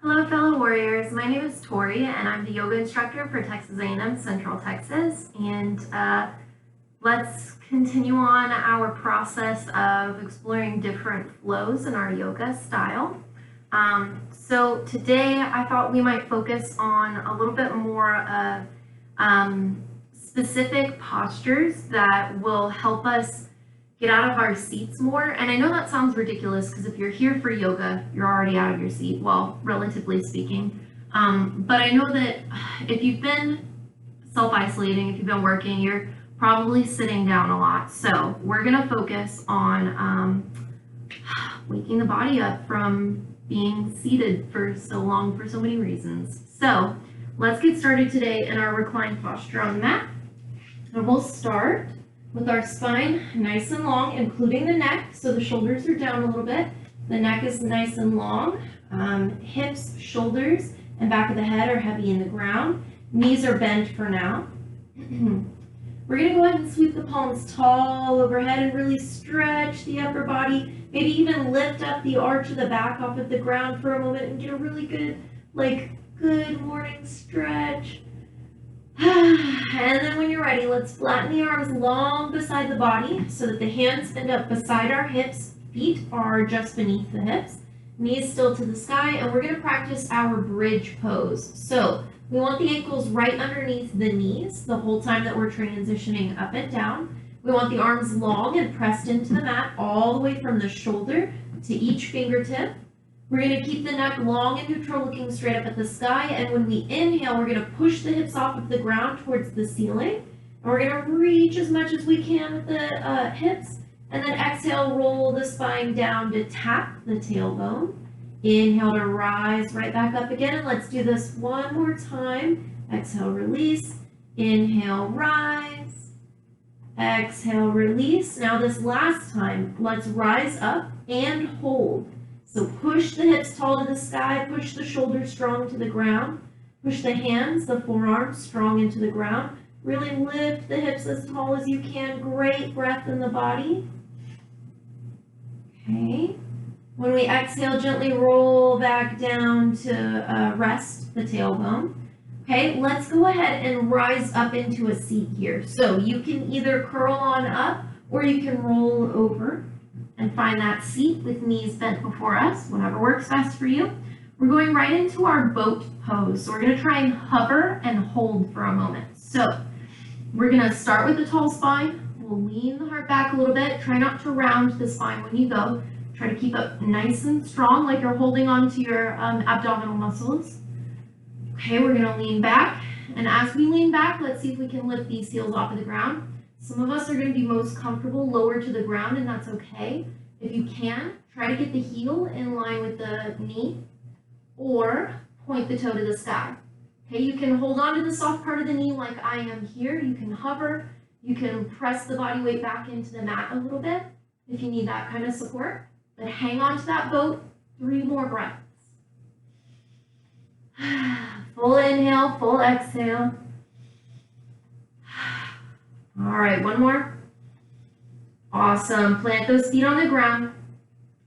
Hello, fellow warriors. My name is Tori, and I'm the yoga instructor for Texas A&M Central Texas. And let's continue on our process of exploring different flows in our yoga style. So today, I thought we might focus on a little bit more of specific postures that will help us get out of our seats more. And I know that sounds ridiculous because if you're here for yoga, you're already out of your seat, well, relatively speaking. But I know that if you've been self-isolating, if you've been working, you're probably sitting down a lot. So we're gonna focus on waking the body up from being seated for so long for so many reasons. So let's get started today in our reclined posture on the mat. And we'll start with our spine nice and long, including the neck, so the shoulders are down a little bit. The neck is nice and long. Hips, shoulders, and back of the head are heavy in the ground. Knees are bent for now. We're gonna go ahead and sweep the palms tall overhead and really stretch the upper body. Maybe even lift up the arch of the back off of the ground for a moment and get a really good, good morning stretch. And then when you're ready, let's flatten the arms long beside the body so that the hands end up beside our hips, feet are just beneath the hips, knees still to the sky, and we're going to practice our bridge pose. So we want the ankles right underneath the knees the whole time that we're transitioning up and down. We want the arms long and pressed into the mat all the way from the shoulder to each fingertip. We're going to keep the neck long and neutral, looking straight up at the sky. And when we inhale, we're going to push the hips off of the ground towards the ceiling. And we're going to reach as much as we can with the hips. And then exhale, roll the spine down to tap the tailbone. Inhale to rise right back up again. And let's do this one more time. Exhale, release. Inhale, rise. Exhale, release. Now this last time, let's rise up and hold. So push the hips tall to the sky, push the shoulders strong to the ground, push the hands, the forearms strong into the ground. Really lift the hips as tall as you can. Great breath in the body. Okay. When we exhale, gently roll back down to rest the tailbone. Okay, let's go ahead and rise up into a seat here. So you can either curl on up or you can roll over and find that seat with knees bent before us, whatever works best for you. We're going right into our boat pose. So we're going to try and hover and hold for a moment. So we're going to start with the tall spine. We'll lean the heart back a little bit. Try not to round the spine when you go. Try to keep it nice and strong, like you're holding on to your abdominal muscles. Okay, we're going to lean back. And as we lean back, let's see if we can lift these heels off of the ground. Some of us are going to be most comfortable lower to the ground, and that's okay. If you can, try to get the heel in line with the knee or point the toe to the sky. Okay, you can hold on to the soft part of the knee like I am here. You can hover. You can press the body weight back into the mat a little bit if you need that kind of support. But hang on to that boat. 3 more breaths. Full inhale, full exhale. All right, one more. Awesome. Plant those feet on the ground.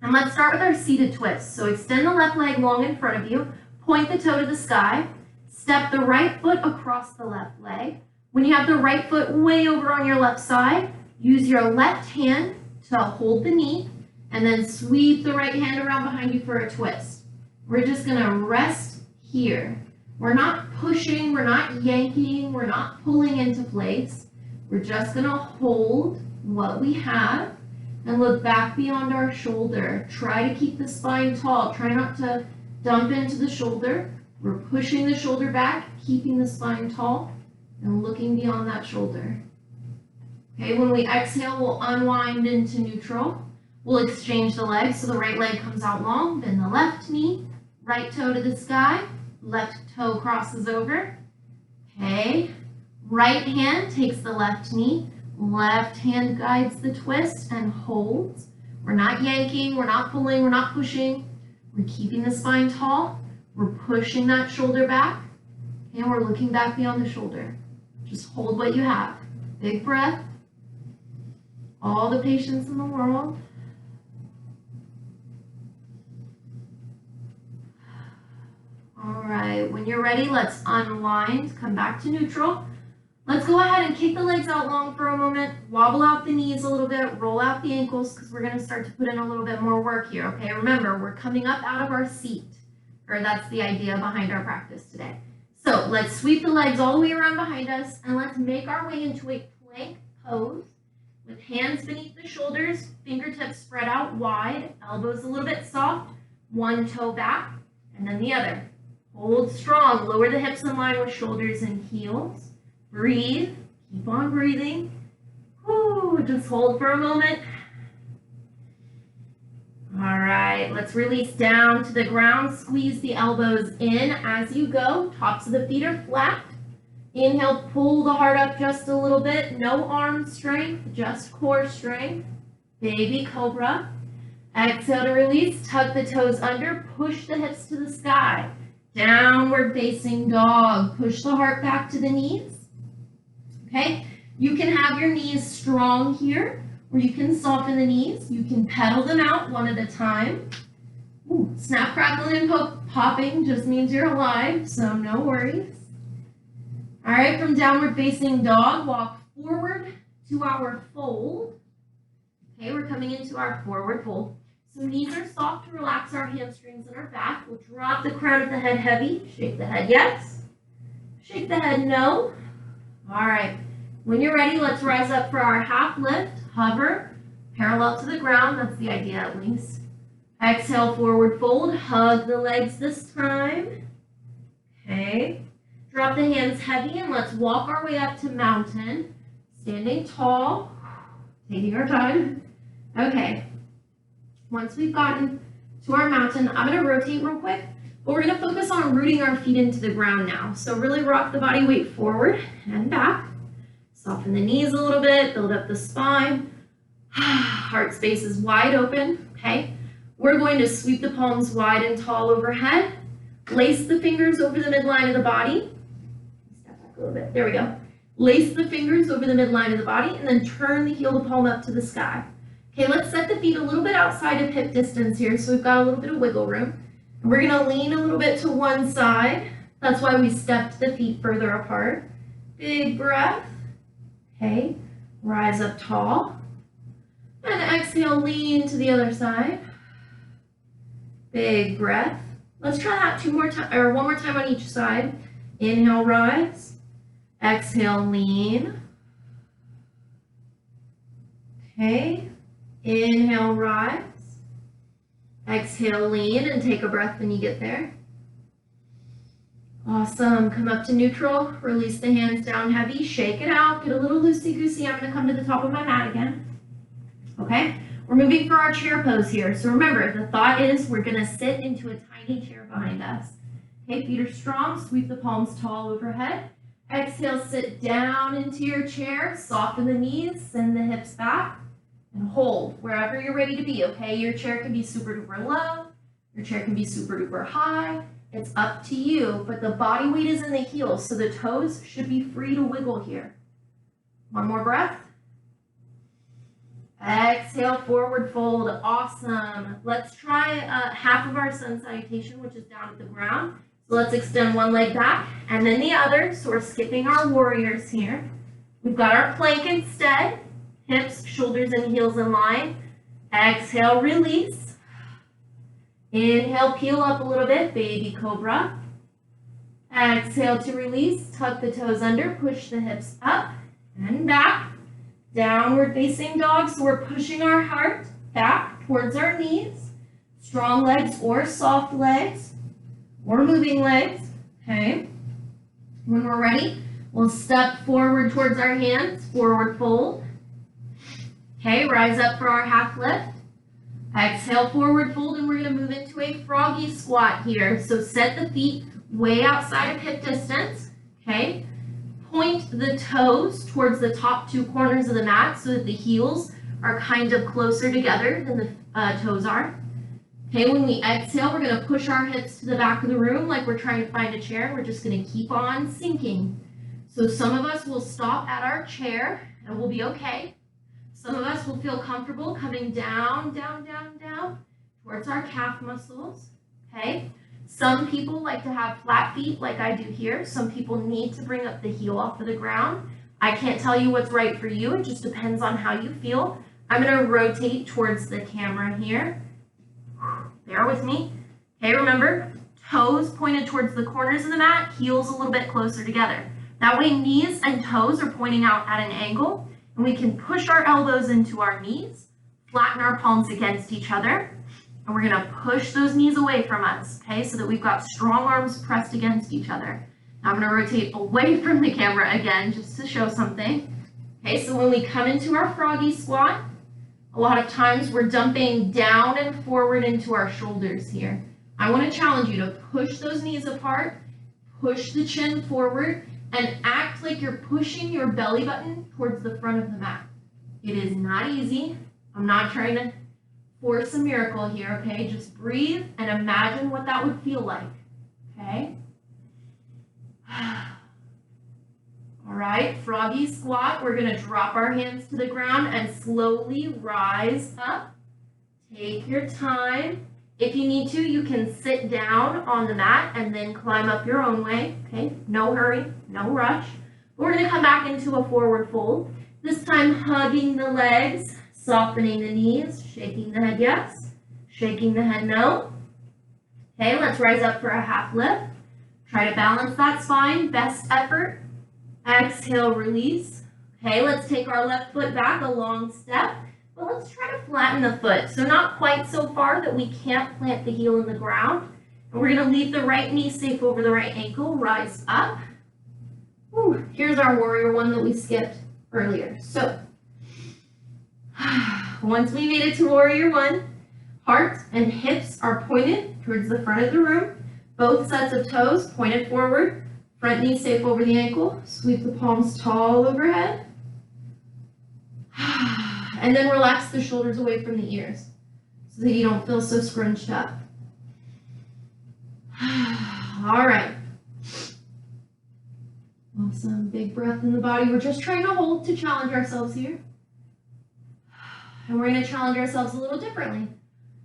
And let's start with our seated twist. So extend the left leg long in front of you. Point the toe to the sky. Step the right foot across the left leg. When you have the right foot way over on your left side, use your left hand to hold the knee and then sweep the right hand around behind you for a twist. We're just going to rest here. We're not pushing, we're not yanking, we're not pulling into place. We're just going to hold what we have and look back beyond our shoulder. Try to keep the spine tall. Try not to dump into the shoulder. We're pushing the shoulder back, keeping the spine tall, and looking beyond that shoulder. Okay, when we exhale, we'll unwind into neutral. We'll exchange the legs, so the right leg comes out long, bend the left knee, right toe to the sky, left toe crosses over. Okay. Right hand takes the left knee, left hand guides the twist and holds. We're not yanking, we're not pulling, we're not pushing. We're keeping the spine tall. We're pushing that shoulder back, and we're looking back beyond the shoulder. Just hold what you have. Big breath. All the patience in the world. All right, when you're ready, let's unwind, come back to neutral. Let's go ahead and kick the legs out long for a moment, wobble out the knees a little bit, roll out the ankles because we're going to start to put in a little bit more work here, okay? Remember, we're coming up out of our seat, or that's the idea behind our practice today. So let's sweep the legs all the way around behind us, and let's make our way into a plank pose with hands beneath the shoulders, fingertips spread out wide, elbows a little bit soft, one toe back, and then the other. Hold strong, lower the hips in line with shoulders and heels. Breathe, keep on breathing. Whew, just hold for a moment. All right, let's release down to the ground. Squeeze the elbows in as you go. Tops of the feet are flat. Inhale, pull the heart up just a little bit. No arm strength, just core strength. Baby cobra. Exhale to release. Tuck the toes under. Push the hips to the sky. Downward facing dog. Push the heart back to the knees. Okay, you can have your knees strong here, or you can soften the knees. You can pedal them out one at a time. Ooh, snap, crackling, and popping just means you're alive, so no worries. All right, from downward facing dog, walk forward to our fold. Okay, we're coming into our forward fold. So knees are soft to relax our hamstrings and our back. We'll drop the crown of the head heavy. Shake the head yes. Shake the head no. All right, when you're ready, let's rise up for our half lift. Hover, parallel to the ground. That's the idea at least. Exhale, forward fold. Hug the legs this time. Okay. Drop the hands heavy and let's walk our way up to mountain. Standing tall. Taking our time. Okay. Once we've gotten to our mountain, I'm going to rotate real quick. But we're going to focus on rooting our feet into the ground now. So really rock the body weight forward and back. Soften the knees a little bit, build up the spine. Heart space is wide open, okay? We're going to sweep the palms wide and tall overhead. Lace the fingers over the midline of the body. Step back a little bit, there we go. Lace the fingers over the midline of the body and then turn the heel to palm up to the sky. Okay, let's set the feet a little bit outside of hip distance here so we've got a little bit of wiggle room. We're going to lean a little bit to one side. That's why we stepped the feet further apart. Big breath. Okay, rise up tall. And exhale, lean to the other side. Big breath. Let's try that one more time on each side. Inhale, rise. Exhale, lean. Okay, inhale, rise. Exhale, lean, and take a breath when you get there. Awesome. Come up to neutral. Release the hands down heavy. Shake it out. Get a little loosey-goosey. I'm going to come to the top of my mat again. Okay? We're moving for our chair pose here. So remember, the thought is we're going to sit into a tiny chair behind us. Okay, feet are strong. Sweep the palms tall overhead. Exhale, sit down into your chair. Soften the knees. Send the hips back. And hold wherever you're ready to be, okay? Your chair can be super duper low. Your chair can be super duper high. It's up to you, but the body weight is in the heels, so the toes should be free to wiggle here. One more breath. Exhale, forward fold. Awesome. Let's try half of our sun salutation, which is down at the ground. So let's extend one leg back and then the other. So we're skipping our warriors here. We've got our plank instead. Hips, shoulders, and heels in line. Exhale, release. Inhale, peel up a little bit, baby cobra. Exhale to release, tuck the toes under, push the hips up and back. Downward facing dog, so we're pushing our heart back towards our knees. Strong legs or soft legs or moving legs, okay? When we're ready, we'll step forward towards our hands, forward fold. Okay, rise up for our half lift. Exhale, forward fold, and we're going to move into a froggy squat here. So set the feet way outside of hip distance, okay? Point the toes towards the top two corners of the mat so that the heels are kind of closer together than the toes are. Okay, when we exhale, we're going to push our hips to the back of the room like we're trying to find a chair. We're just going to keep on sinking. So some of us will stop at our chair and we'll be okay. Some of us will feel comfortable coming down, down, down, down towards our calf muscles, okay? Some people like to have flat feet like I do here. Some people need to bring up the heel off of the ground. I can't tell you what's right for you. It just depends on how you feel. I'm going to rotate towards the camera here. Bear with me. Okay, remember, toes pointed towards the corners of the mat, heels a little bit closer together. That way knees and toes are pointing out at an angle, and we can push our elbows into our knees, flatten our palms against each other, and we're going to push those knees away from us, okay, so that we've got strong arms pressed against each other. Now I'm going to rotate away from the camera again just to show something. Okay, so when we come into our froggy squat, a lot of times we're dumping down and forward into our shoulders here. I want to challenge you to push those knees apart, push the chin forward, and act like you're pushing your belly button towards the front of the mat. It is not easy. I'm not trying to force a miracle here, okay? Just breathe and imagine what that would feel like, okay? All right, froggy squat. We're going to drop our hands to the ground and slowly rise up. Take your time. If you need to, you can sit down on the mat and then climb up your own way, okay? No hurry, no rush. We're going to come back into a forward fold. This time hugging the legs, softening the knees, shaking the head yes, shaking the head no. Okay, let's rise up for a half lift. Try to balance that spine, best effort. Exhale, release. Okay, let's take our left foot back a long step, but let's try to flatten the foot. So not quite so far that we can't plant the heel in the ground. And we're gonna leave the right knee safe over the right ankle, rise up. Whew, here's our warrior one that we skipped earlier. So, once we made it to warrior one, heart and hips are pointed towards the front of the room. Both sets of toes pointed forward. Front knee safe over the ankle. Sweep the palms tall overhead. And then relax the shoulders away from the ears so that you don't feel so scrunched up. All right. Awesome. Big breath in the body. We're just trying to hold to challenge ourselves here. And we're going to challenge ourselves a little differently.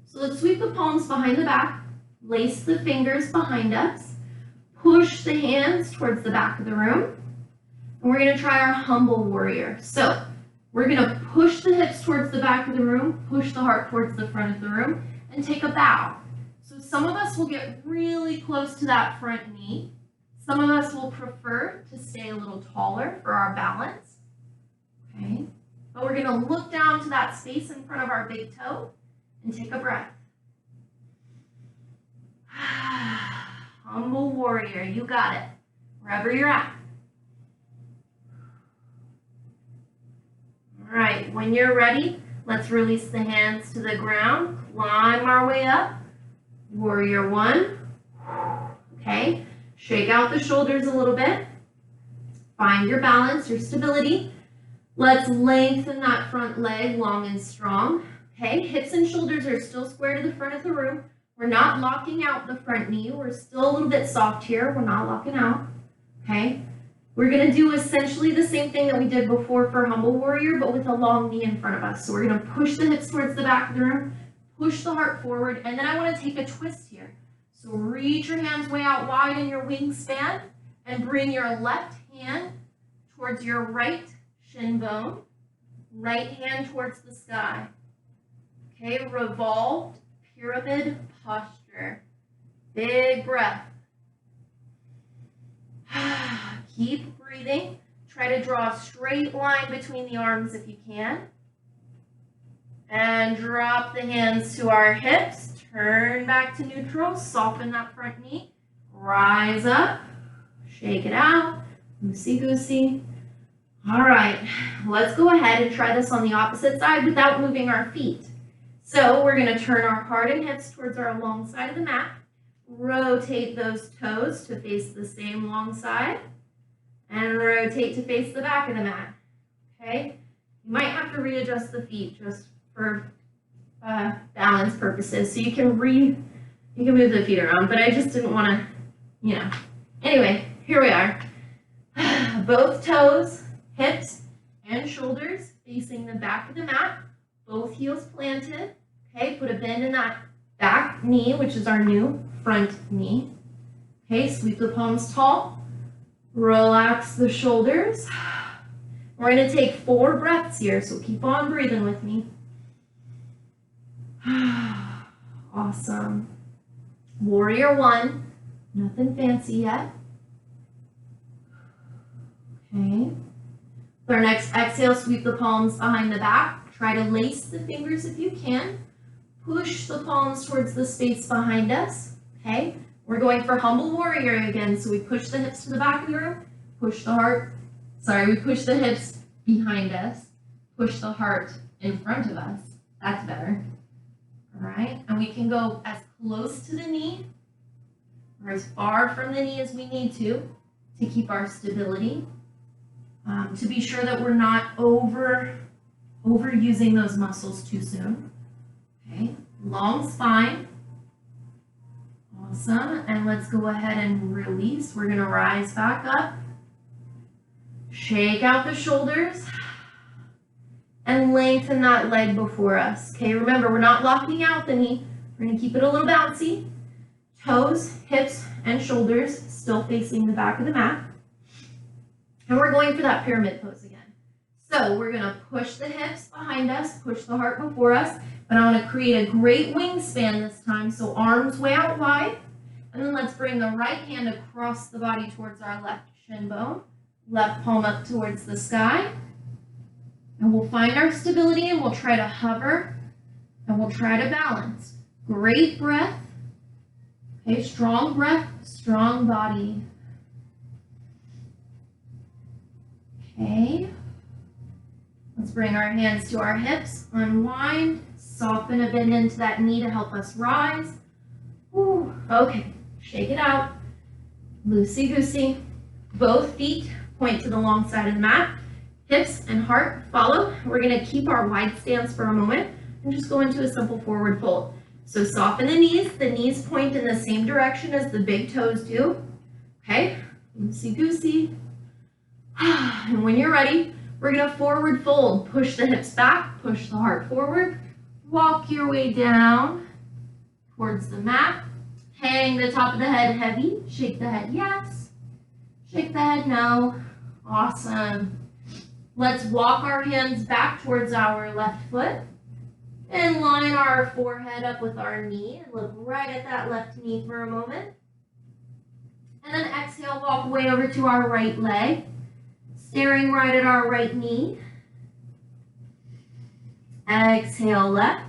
So let's sweep the palms behind the back. Lace the fingers behind us. Push the hands towards the back of the room. And we're going to try our humble warrior. So we're going to push the hips towards the back of the room, push the heart towards the front of the room, and take a bow. So some of us will get really close to that front knee. Some of us will prefer to stay a little taller for our balance. Okay. But we're going to look down to that space in front of our big toe and take a breath. Humble warrior, you got it, wherever you're at. All right, when you're ready, let's release the hands to the ground, climb our way up. Warrior one. Okay, shake out the shoulders a little bit. Find your balance, your stability. Let's lengthen that front leg long and strong. Okay, hips and shoulders are still square to the front of the room. We're not locking out the front knee. We're still a little bit soft here. We're not locking out, okay? We're gonna do essentially the same thing that we did before for humble warrior, but with a long knee in front of us. So we're gonna push the hips towards the back of the room, push the heart forward, and then I wanna take a twist here. So reach your hands way out wide in your wingspan and bring your left hand towards your right shin bone, right hand towards the sky. Okay, revolved pyramid posture. Big breath. Keep breathing. Try to draw a straight line between the arms if you can. And drop the hands to our hips. Turn back to neutral. Soften that front knee. Rise up. Shake it out. Loosey-goosey. All right. Let's go ahead and try this on the opposite side without moving our feet. So we're going to turn our heart and hips towards our long side of the mat. Rotate those toes to face the same long side. And rotate to face the back of the mat. Okay? You might have to readjust the feet just for balance purposes. So you can move the feet around, but I just didn't want to, Anyway, here we are. Both toes, hips, and shoulders facing the back of the mat. Both heels planted. Okay, put a bend in that back knee, which is our new front knee. Okay, sweep the palms tall, relax the shoulders. We're gonna take 4 breaths here, so keep on breathing with me. Awesome. Warrior 1, nothing fancy yet. Okay. For our next exhale, sweep the palms behind the back. Try to lace the fingers if you can. Push the palms towards the space behind us. Okay. We're going for humble warrior again. So we push the hips to the back of the room. Push the heart. We push the hips behind us. Push the heart in front of us. That's better. All right. And we can go as close to the knee or as far from the knee as we need to keep our stability. To be sure that we're not overusing those muscles too soon. Okay, long spine. Awesome. And let's go ahead and release. We're going to rise back up. Shake out the shoulders. And lengthen that leg before us. Okay, remember, we're not locking out the knee. We're going to keep it a little bouncy. Toes, hips, and shoulders still facing the back of the mat. And we're going for that pyramid pose again. So we're going to push the hips behind us, push the heart before us, but I want to create a great wingspan this time. So arms way out wide. And then let's bring the right hand across the body towards our left shin bone. Left palm up towards the sky. And we'll find our stability and we'll try to hover and we'll try to balance. Great breath. Okay, strong breath, strong body. Okay, let's bring our hands to our hips, unwind, soften a bit into that knee to help us rise. Ooh, okay, shake it out, loosey-goosey. Both feet point to the long side of the mat, hips and heart follow. We're gonna keep our wide stance for a moment and just go into a simple forward fold. So soften the knees point in the same direction as the big toes do. Okay, loosey-goosey. And when you're ready, we're going to forward fold. Push the hips back, push the heart forward. Walk your way down towards the mat. Hang the top of the head heavy. Shake the head yes. Shake the head no. Awesome. Let's walk our hands back towards our left foot. And line our forehead up with our knee. And look right at that left knee for a moment. And then exhale, walk way over to our right leg. Staring right at our right knee. Exhale left.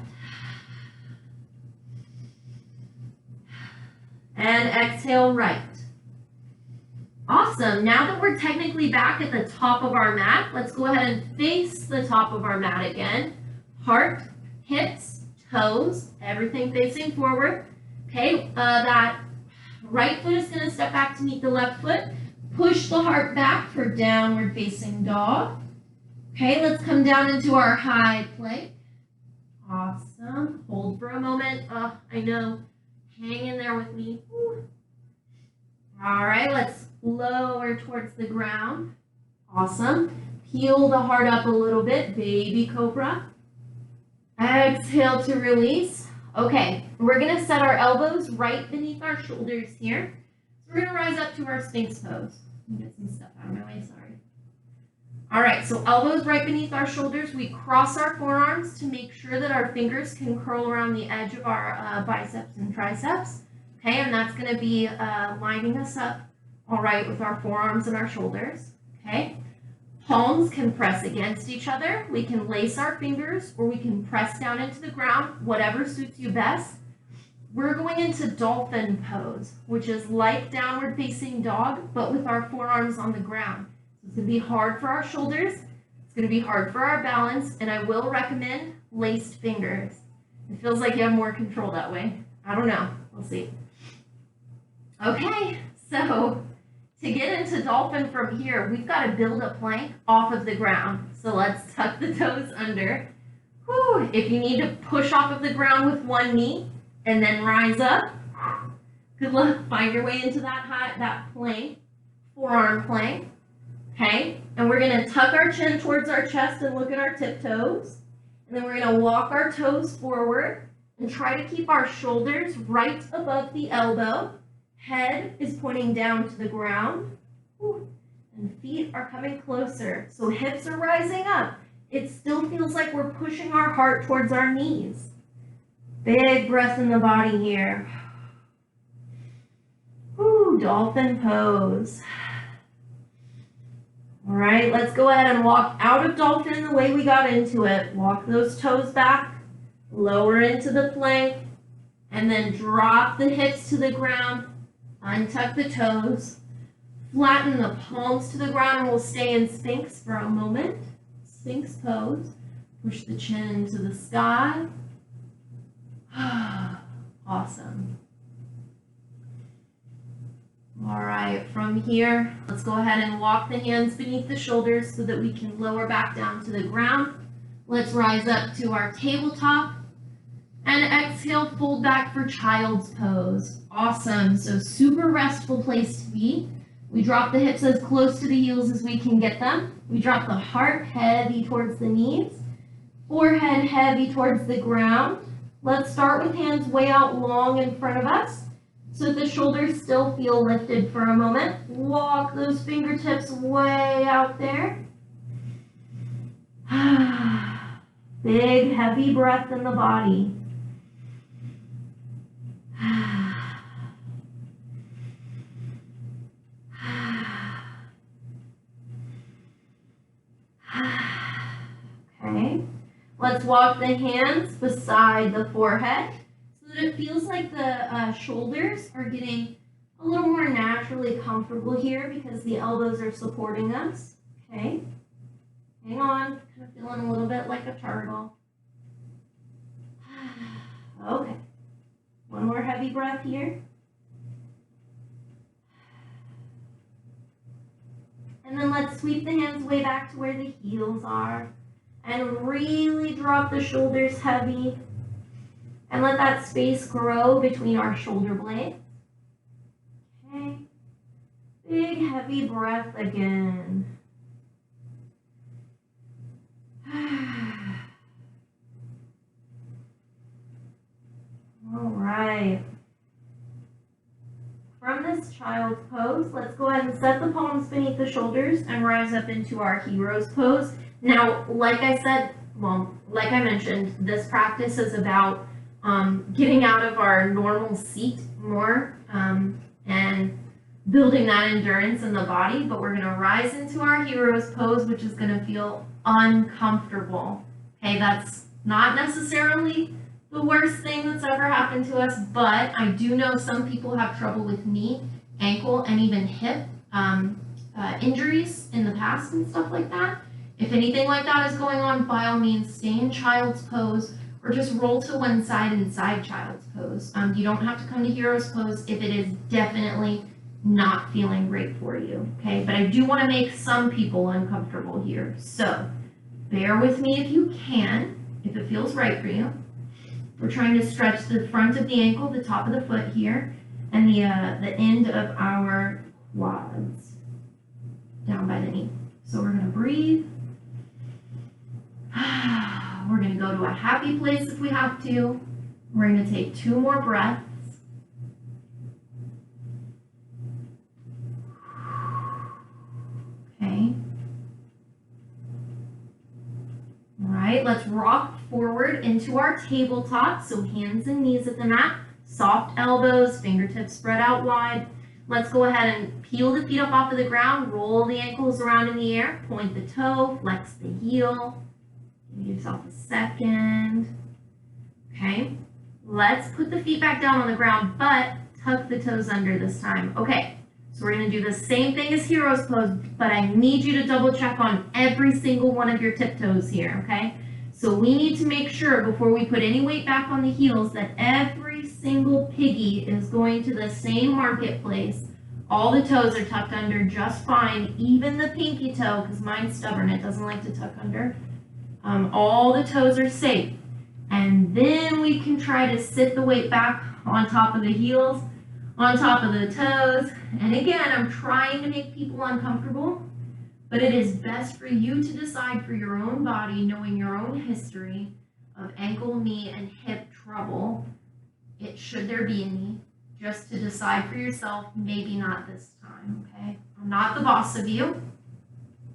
And exhale right. Awesome. Now that we're technically back at the top of our mat, let's go ahead and face the top of our mat again. Heart, hips, toes, everything facing forward. Okay, that right foot is going to step back to meet the left foot. Push the heart back for downward facing dog. Okay, let's come down into our high plank. Awesome. Hold for a moment. Oh, I know. Hang in there with me. Woo. All right, let's lower towards the ground. Awesome. Peel the heart up a little bit. Baby cobra. Exhale to release. Okay, we're going to set our elbows right beneath our shoulders here. We're going to rise up to our Sphinx Pose. Get some stuff out of my way, sorry. All right, so elbows right beneath our shoulders. We cross our forearms to make sure that our fingers can curl around the edge of our biceps and triceps. Okay, and that's going to be lining us up, all right, with our forearms and our shoulders. Okay, palms can press against each other. We can lace our fingers or we can press down into the ground, whatever suits you best. We're going into dolphin pose, which is like downward facing dog, but with our forearms on the ground. So it's going to be hard for our shoulders. It's going to be hard for our balance, and I will recommend laced fingers. It feels like you have more control that way. I don't know. We'll see. Okay, so to get into dolphin from here, we've got to build a plank off of the ground. So let's tuck the toes under. Whew. If you need to push off of the ground with one knee, and then rise up. Good luck. Find your way into that plank, forearm plank. Okay, and we're going to tuck our chin towards our chest and look at our tiptoes. And then we're going to walk our toes forward And try to keep our shoulders right above the elbow. Head is pointing down to the ground. And feet are coming closer. So hips are rising up. It still feels like we're pushing our heart towards our knees. Big breath in the body here. Dolphin pose. All right, let's go ahead and walk out of dolphin the way we got into it. Walk those toes back, lower into the plank, and then drop the hips to the ground, untuck the toes, flatten the palms to the ground, and we'll stay in Sphinx for a moment. Sphinx pose. Push the chin into the sky. Awesome. All right, from here, let's go ahead and walk the hands beneath the shoulders so that we can lower back down to the ground. Let's rise up to our tabletop and exhale, fold back for child's pose. Awesome, so super restful place to be. We drop the hips as close to the heels as we can get them. We drop the heart heavy towards the knees, forehead heavy towards the ground. Let's start with hands way out long in front of us, so the shoulders still feel lifted for a moment. Walk those fingertips way out there. Big, heavy breath in the body. Okay, let's walk the hands beside the forehead, so that it feels like the shoulders are getting a little more naturally comfortable here because the elbows are supporting us. Okay, hang on, kind of feeling a little bit like a turtle. Okay, one more heavy breath here. And then let's sweep the hands way back to where the heels are and really drop the shoulders heavy. And let that space grow between our shoulder blades. Okay. Big, heavy breath again. All right. From this child's pose, let's go ahead and set the palms beneath the shoulders and rise up into our hero's pose. Now, like I mentioned, this practice is about getting out of our normal seat more and building that endurance in the body, but we're gonna rise into our hero's pose, which is gonna feel uncomfortable. Okay, that's not necessarily the worst thing that's ever happened to us, but I do know some people have trouble with knee, ankle, and even hip injuries in the past and stuff like that. If anything like that is going on, by all means, stay in child's pose or just roll to one side inside child's pose. You don't have to come to hero's pose if it is definitely not feeling great for you, okay? But I do want to make some people uncomfortable here. So bear with me if you can, if it feels right for you. We're trying to stretch the front of the ankle, the top of the foot here, and the end of our quads down by the knee. So we're going to breathe. We're going to go to a happy place if we have to. We're going to take 2 more breaths. Okay. All right, let's rock forward into our tabletop. So hands and knees at the mat, soft elbows, fingertips spread out wide. Let's go ahead and peel the feet up off of the ground, roll the ankles around in the air, point the toe, flex the heel. Give yourself a second. Okay, let's put the feet back down on the ground, but tuck the toes under this time. Okay, so we're gonna do the same thing as hero's pose, but I need you to double check on every single one of your tiptoes here, okay? So we need to make sure before we put any weight back on the heels that every single piggy is going to the same marketplace. All the toes are tucked under just fine, even the pinky toe, because mine's stubborn, it doesn't like to tuck under. All the toes are safe. And then we can try to sit the weight back on top of the heels, on top of the toes. And again, I'm trying to make people uncomfortable, but it is best for you to decide for your own body, knowing your own history of ankle, knee, and hip trauma. trouble, should there be any, just to decide for yourself, maybe not this time, okay? I'm not the boss of you,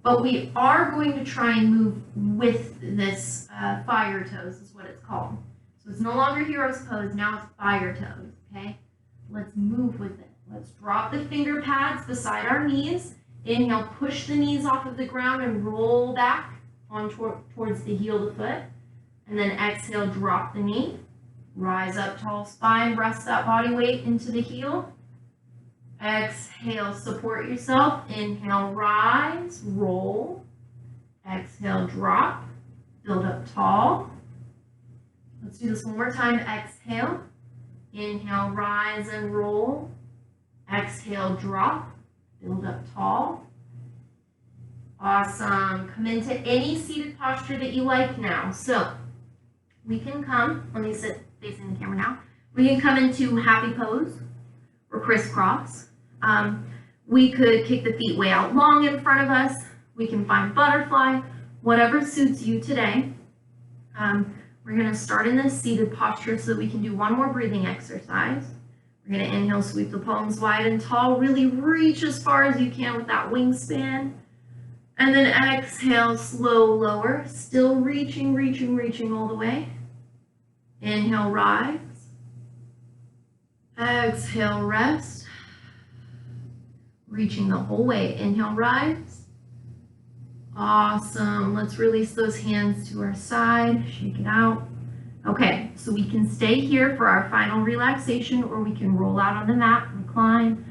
but we are going to try and move with this fire toes is what it's called. So it's no longer hero's pose, now it's fire toes, okay? Let's move with it. Let's drop the finger pads beside our knees. Inhale, push the knees off of the ground and roll back on towards the heel of the foot. And then exhale, drop the knee. Rise up, tall spine, rest that body weight into the heel. Exhale, support yourself. Inhale, rise, roll. Exhale, drop. Build up tall. Let's do this one more time. Exhale. Inhale, rise and roll. Exhale, drop. Build up tall. Awesome. Come into any seated posture that you like now. So we can come, let me sit facing the camera now. We can come into happy pose or crisscross. We could kick the feet way out long in front of us. We can find butterfly, whatever suits you today. We're going to start in this seated posture so that we can do one more breathing exercise. We're going to inhale, sweep the palms wide and tall. Really reach as far as you can with that wingspan. And then exhale, slow, lower. Still reaching, reaching, reaching all the way. Inhale, rise. Exhale, rest. Reaching the whole way. Inhale, rise. Awesome. Let's release those hands to our side. Shake it out. Okay, so we can stay here for our final relaxation, or we can roll out on the mat, recline.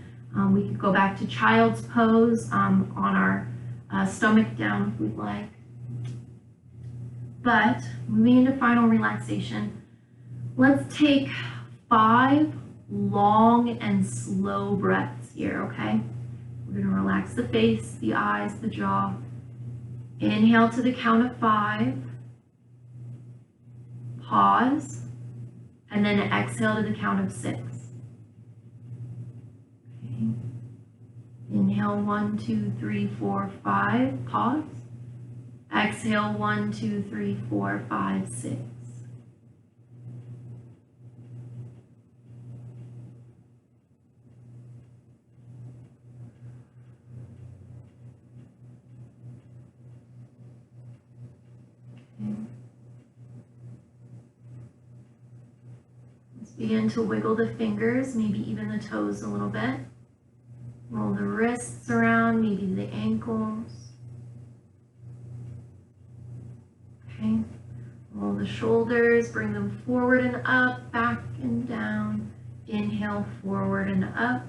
We could go back to child's pose on our stomach down if we'd like. But moving into final relaxation, let's take 5 long and slow breaths here, okay? We're going to relax the face, the eyes, the jaw. Inhale to the count of 5. Pause. And then exhale to the count of 6. Okay. Inhale 1, 2, 3, 4, 5. Pause. Exhale 1, 2, 3, 4, 5, 6. Begin to wiggle the fingers, maybe even the toes a little bit. Roll the wrists around, maybe the ankles. Okay. Roll the shoulders, bring them forward and up, back and down. Inhale, forward and up.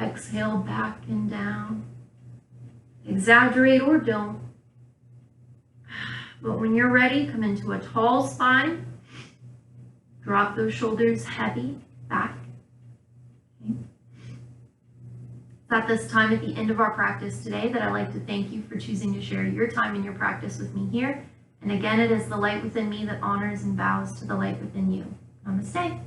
Exhale, back and down. Exaggerate or don't. But when you're ready, come into a tall spine. Drop those shoulders heavy back. Okay. It's at this time at the end of our practice today that I'd like to thank you for choosing to share your time and your practice with me here. And again, it is the light within me that honors and bows to the light within you. Namaste.